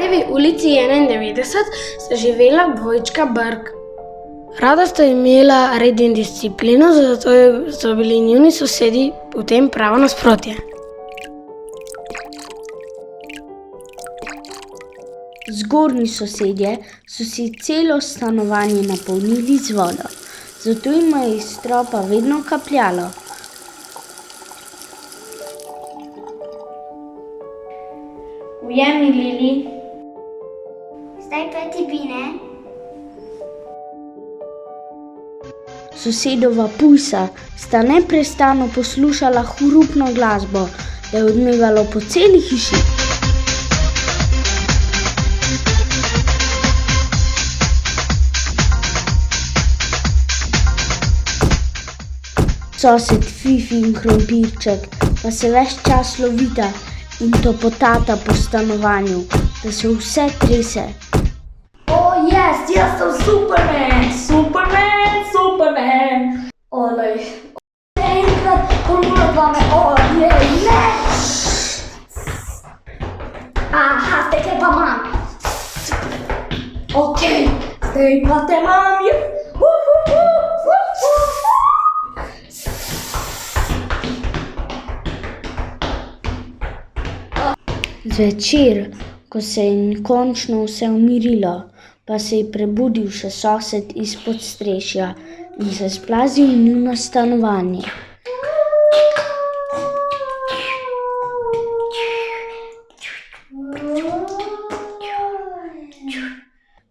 Cankarjevi ulici 91 sta živela dvojčka Brk. Rada sta imela red in disciplino, zato so bili njuni sosedi v tem pravo nasprotje. Zgornji sosedje so si celo stanovanje napolnili z vodo, zato jima je iz stropa vedno kapljalo. Ujemi, Lili. Zdaj pa ti bine. Sosedova pujsa sta neprestano poslušala hrupno glasbo, da je odmevalo po celi hiši. Sosed Fifi in Krompirček pa se ves čas lovita in topotata po stanovanju, da se vse trese. Jaz sem Superman! Olej. Enkrat, ponudila me, ne! Aha, zdaj pa imam. Okej, zdaj pa te imam. Zvečer, ko se je končno vse umirilo, pa se je prebudil še sosed iz podstrešja in se splazil v njuno stanovanje.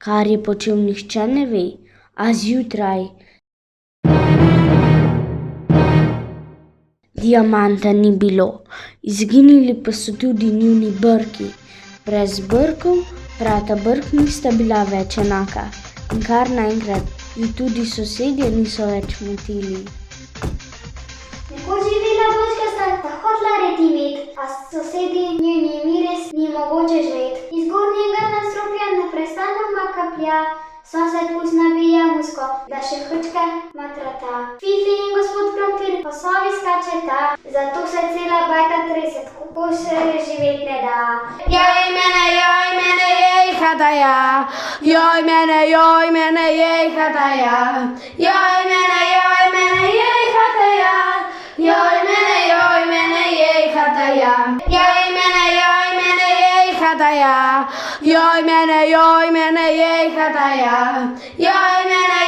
Kar je počel, nihče ne ve, a zjutraj diamanta ni bilo, izginili pa so tudi njuni brki. Brez brkov brata Brk nista bila več enaka in kar naenkrat ju tudi sosedje niso več motili. Nekoč živela dvojčka sta hotela red imeti, a sosedi njimi res ni mogoče živeti. Iz zgornjega nadstropja neprestano kaplja, sosed pujs nabija musko, da še hrčka matrata. Fifi in gospod Krompir po sobi skačeta, zato se cela bajta trese, tako se živeti ne da. Joj mene, jej hataja, joj mene, jej hataja, joj mene, jej hataja, joj mene, jej hataja, joj mene, jej hataja, joj mene, jej hataja, joj mene,